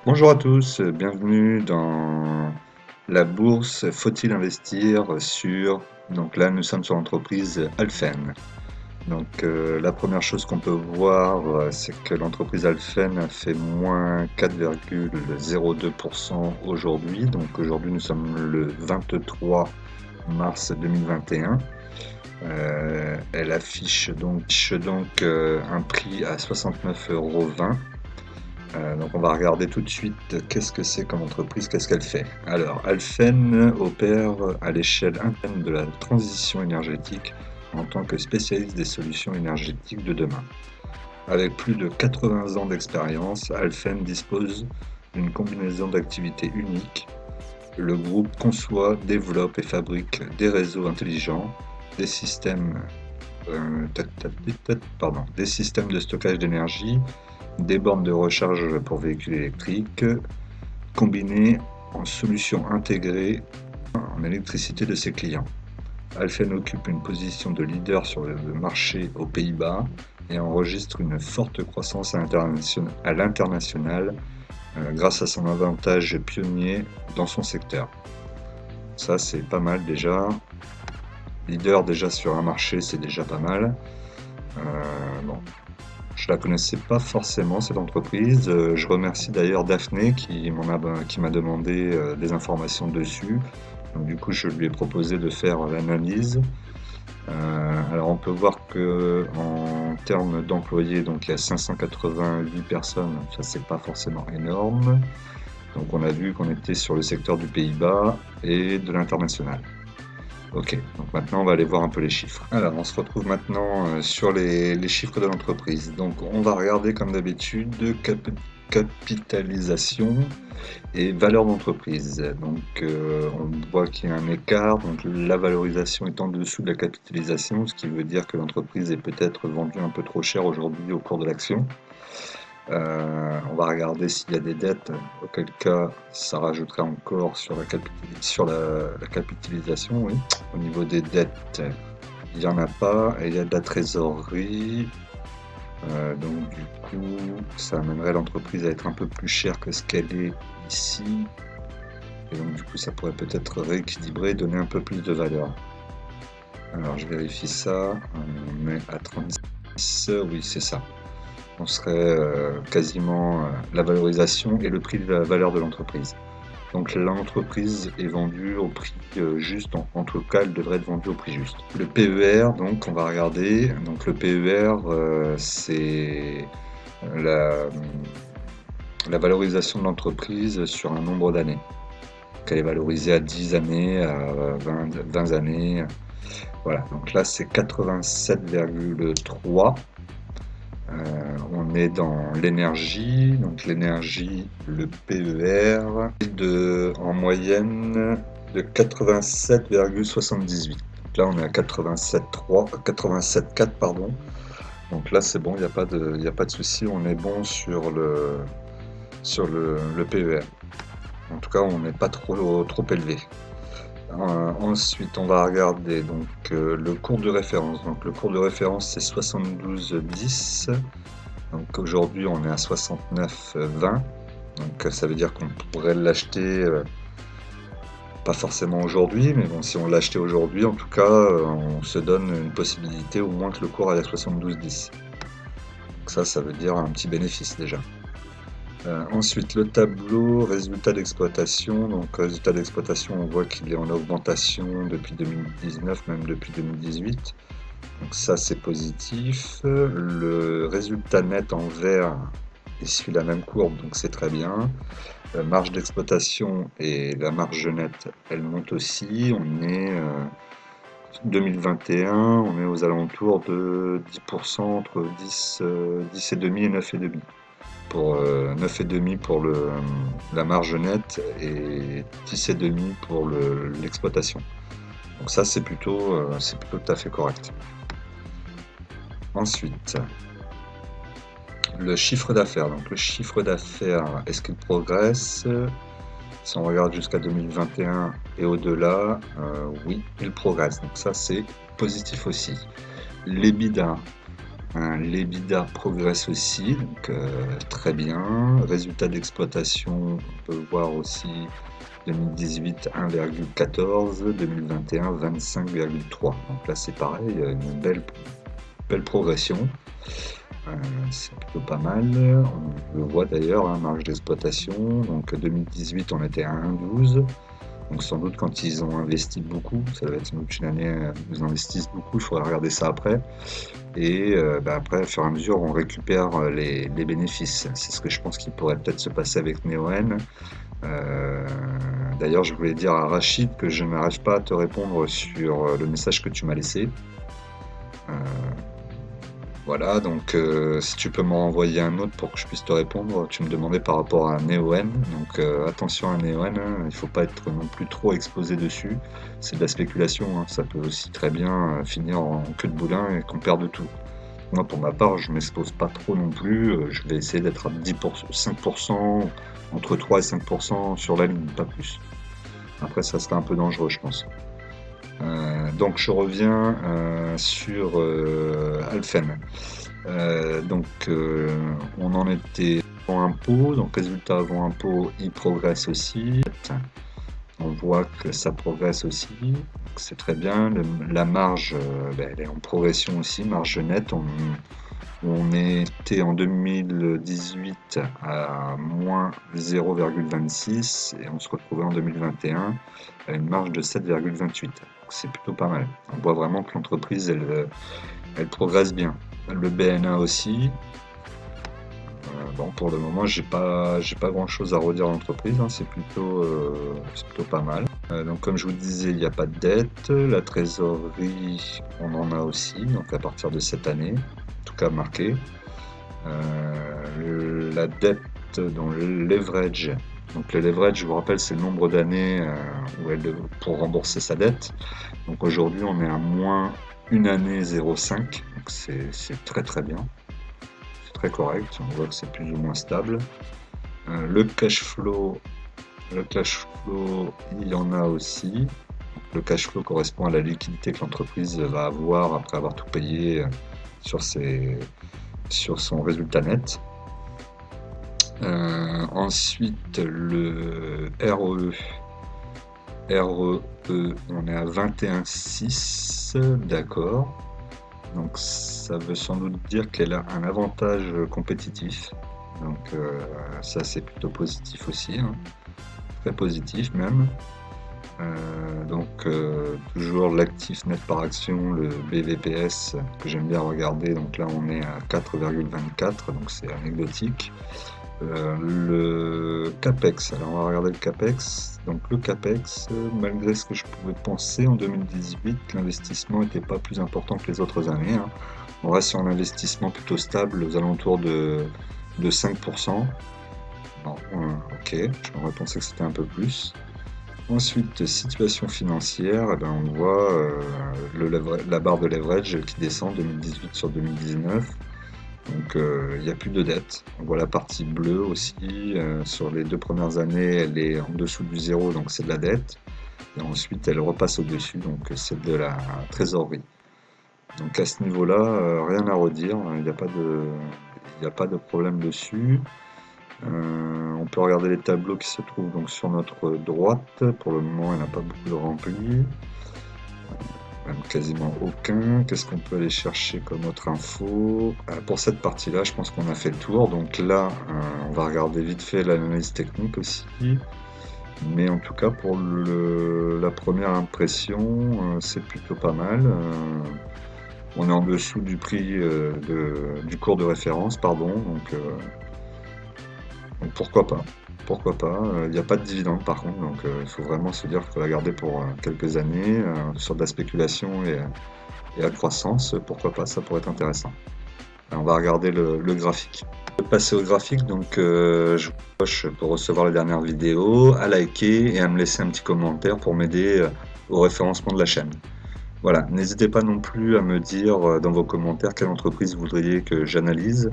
Bonjour à tous, bienvenue dans la bourse. Faut-il investir sur... Donc là, nous sommes sur l'entreprise Alphen. La première chose qu'on peut voir, c'est que l'entreprise Alphen a fait moins 4,02% aujourd'hui. Donc aujourd'hui, nous sommes le 23 mars 2021. Elle affiche donc un prix à 69,20 €. Donc on va regarder tout de suite qu'est-ce que c'est comme entreprise, qu'est-ce qu'elle fait. Alors, Alphen opère à l'échelle interne de la transition énergétique en tant que spécialiste des solutions énergétiques de demain. Avec plus de 80 ans d'expérience, Alphen dispose d'une combinaison d'activités uniques. Le groupe conçoit, développe et fabrique des réseaux intelligents, des systèmes, des systèmes de stockage d'énergie, des bornes de recharge pour véhicules électriques, combinées en solutions intégrées en électricité de ses clients. Alphen occupe une position de leader sur le marché aux Pays-Bas et enregistre une forte croissance à l'international grâce à son avantage pionnier dans son secteur. Ça, c'est pas mal déjà. Leader déjà sur un marché, c'est déjà pas mal. Bon, je la connaissais pas forcément cette entreprise. Je remercie d'ailleurs Daphné qui m'a demandé des informations dessus. Donc, du coup, je lui ai proposé de faire l'analyse. Alors, on peut voir que en termes d'employés, donc il y a 588 personnes. Ça, c'est pas forcément énorme. Donc, on a vu qu'on était sur le secteur du Pays-Bas et de l'international. Ok, donc maintenant on va aller voir un peu les chiffres. Alors on se retrouve maintenant sur les chiffres de l'entreprise. Donc on va regarder comme d'habitude capitalisation et valeur d'entreprise. On voit qu'il y a un écart, donc la valorisation est en dessous de la capitalisation, ce qui veut dire que l'entreprise est peut-être vendue un peu trop cher aujourd'hui au cours de l'action. On va regarder s'il y a des dettes, auquel cas ça rajouterait encore sur la capitalisation, oui. Au niveau des dettes, il n'y en a pas, et il y a de la trésorerie. Donc du coup, ça amènerait l'entreprise à être un peu plus chère que ce qu'elle est ici. Et donc du coup, ça pourrait peut-être rééquilibrer, donner un peu plus de valeur. Alors je vérifie ça, on met à 36, oui c'est ça. On serait quasiment la valorisation et le prix de la valeur de l'entreprise. Donc l'entreprise est vendue au prix juste, en tout cas elle devrait être vendue au prix juste. Le PER, donc on va regarder, donc le PER c'est la, la valorisation de l'entreprise sur un nombre d'années. Donc elle est valorisée à 10 années, à 20 années, voilà, donc là c'est 87,3. On est dans l'énergie, donc l'énergie, le PER est en moyenne de 87,78. Là on est à 87,4 pardon. Donc là c'est bon, il n'y a pas de souci, on est bon sur le PER. En tout cas on n'est pas trop élevé. Ensuite, on va regarder le cours de référence. Donc, le cours de référence, c'est 72,10. Donc, aujourd'hui, on est à 69,20. Donc, ça veut dire qu'on pourrait l'acheter, pas forcément aujourd'hui, mais bon, si on l'achetait aujourd'hui, en tout cas, on se donne une possibilité au moins que le cours aille à 72,10. Donc, ça veut dire un petit bénéfice déjà. Ensuite, le tableau résultat d'exploitation. Donc, résultat d'exploitation, on voit qu'il est en augmentation depuis 2019, même depuis 2018. Donc ça, c'est positif. Le résultat net en vert suit la même courbe, donc c'est très bien. La marge d'exploitation et la marge nette, elles montent aussi. On est 2021, on est aux alentours de 10%, entre 10,5 et 9,5. Pour 9,5 pour la marge nette et 10,5 pour l'exploitation. Donc ça c'est plutôt tout à fait correct. Ensuite, le chiffre d'affaires. Donc le chiffre d'affaires, est-ce qu'il progresse? Si on regarde jusqu'à 2021 et au-delà, oui, il progresse. Donc ça c'est positif aussi. L'EBITDA. L'EBITDA progresse aussi, donc très bien. Résultat d'exploitation, on peut voir aussi 2018 1,14, 2021 25,3. Donc là c'est pareil, une belle progression. C'est plutôt pas mal. On le voit d'ailleurs, hein, marge d'exploitation. Donc 2018 on était à 1,12. Donc sans doute quand ils ont investi beaucoup, ça va être sans doute une année où ils investissent beaucoup, il faudra regarder ça après. Et après, au fur et à mesure, on récupère les bénéfices. C'est ce que je pense qu'il pourrait peut-être se passer avec Neoen. Euh, D'ailleurs, je voulais dire à Rachid que je n'arrive pas à te répondre sur le message que tu m'as laissé. Euh, voilà, donc si tu peux m'en envoyer un autre pour que je puisse te répondre, tu me demandais par rapport à Neoen. Donc attention à Neoen, hein, il ne faut pas être non plus trop exposé dessus. C'est de la spéculation, hein, ça peut aussi très bien finir en queue de boudin et qu'on perde tout. Moi, pour ma part, je m'expose pas trop non plus. Je vais essayer d'être à 10%, 5%, entre 3 et 5% sur la ligne, pas plus. Après, ça serait un peu dangereux, je pense. Donc, je reviens sur Alphen. On en était avant impôt. Donc, résultat avant impôt, il progresse aussi. On voit que ça progresse aussi. C'est très bien. La marge, elle est en progression aussi. Marge nette, on était en 2018 à moins 0,26 et on se retrouvait en 2021 à une marge de 7,28. C'est plutôt pas mal. On voit vraiment que l'entreprise, elle progresse bien. Le BNA aussi. Bon, pour le moment, j'ai pas grand-chose à redire à l'entreprise, hein. C'est plutôt pas mal. Donc, comme je vous disais, il n'y a pas de dette. La trésorerie, on en a aussi, donc à partir de cette année, en tout cas marqué. La dette dans le leverage. Donc le leverage, je vous rappelle, c'est le nombre d'années pour rembourser sa dette. Donc aujourd'hui, on est à moins une année 0,5. Donc c'est très très bien. C'est très correct. On voit que c'est plus ou moins stable. Le cash flow, il y en a aussi. Le cash flow correspond à la liquidité que l'entreprise va avoir après avoir tout payé sur son résultat net. Ensuite, le RE. On est à 21,6, d'accord. Donc ça veut sans doute dire qu'elle a un avantage compétitif. Donc ça c'est plutôt positif aussi, hein. Très positif même. Toujours l'actif net par action, le BVPS que j'aime bien regarder. Donc là on est à 4,24, donc c'est anecdotique. Le CAPEX, alors on va regarder le CAPEX. Donc le CAPEX, malgré ce que je pouvais penser en 2018, l'investissement n'était pas plus important que les autres années, hein. On reste sur un investissement plutôt stable aux alentours de 5%. Bon, ok, j'aurais pensé que c'était un peu plus. Ensuite, situation financière, on voit la barre de leverage qui descend 2018 sur 2019. Donc il n'y a plus de dette. On voit la partie bleue aussi. Sur les 2 premières années, elle est en dessous du zéro, donc c'est de la dette. Et ensuite, elle repasse au-dessus, donc c'est de la trésorerie. Donc à ce niveau-là, rien à redire. Il n'y a pas de problème dessus. On peut regarder les tableaux qui se trouvent donc sur notre droite. Pour le moment, il n'y en a pas beaucoup de remplis. Même quasiment aucun. Qu'est-ce qu'on peut aller chercher comme autre info? Pour cette partie-là, je pense qu'on a fait le tour. Donc là, on va regarder vite fait l'analyse technique aussi. Mais en tout cas, pour la première impression, c'est plutôt pas mal. On est en dessous du prix du cours de référence, pardon. Donc pourquoi pas? Pourquoi pas? Il n'y a pas de dividende par contre, donc il faut vraiment se dire qu'il faut la garder pour quelques années sur de la spéculation et à croissance. Pourquoi pas? Ça pourrait être intéressant. On va regarder le graphique. Je vais passer au graphique, donc je vous coche pour recevoir les dernières vidéos, à liker et à me laisser un petit commentaire pour m'aider au référencement de la chaîne. Voilà, n'hésitez pas non plus à me dire dans vos commentaires quelle entreprise vous voudriez que j'analyse.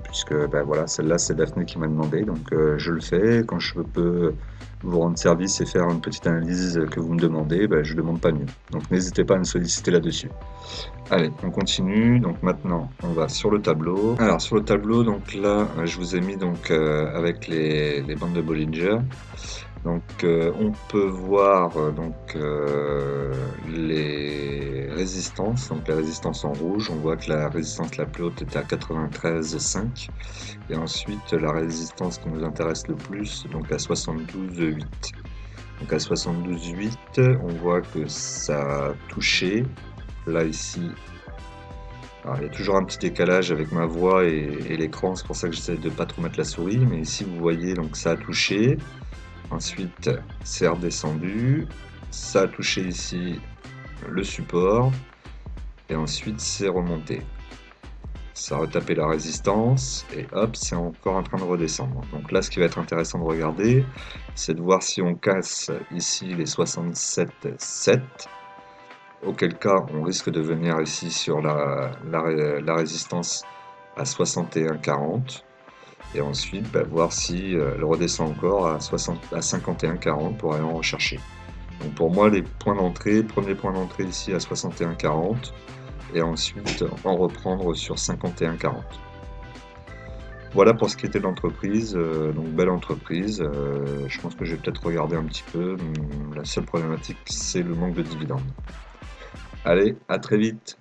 puisque bah, voilà, celle-là c'est Daphné qui m'a demandé, donc je le fais. Quand je peux vous rendre service et faire une petite analyse que vous me demandez, bah, je demande pas mieux. Donc n'hésitez pas à me solliciter là-dessus. Allez, on continue. Donc maintenant, on va sur le tableau. Alors sur le tableau, donc là, je vous ai mis donc avec les bandes de Bollinger. Donc on peut voir les résistances, donc les résistances en rouge. On voit que la résistance la plus haute était à 93,5 et ensuite la résistance qui nous intéresse le plus, donc à 72,8. Donc à 72,8, on voit que ça a touché. Là ici, alors, il y a toujours un petit décalage avec ma voix et l'écran, c'est pour ça que j'essaie de pas trop mettre la souris, mais ici vous voyez donc ça a touché. Ensuite, c'est redescendu. Ça a touché ici le support. Et ensuite, c'est remonté. Ça a retapé la résistance. Et hop, c'est encore en train de redescendre. Donc là, ce qui va être intéressant de regarder, c'est de voir si on casse ici les 67,7. Auquel cas, on risque de venir ici sur la résistance à 61,40. Et ensuite, bah, voir si elle redescend encore à 51,40 pour aller en rechercher. Donc pour moi, les points d'entrée, premier point d'entrée ici à 61,40 et ensuite en reprendre sur 51,40. Voilà pour ce qui était de l'entreprise, donc belle entreprise. Je pense que je vais peut-être regarder un petit peu. La seule problématique, c'est le manque de dividendes. Allez, à très vite!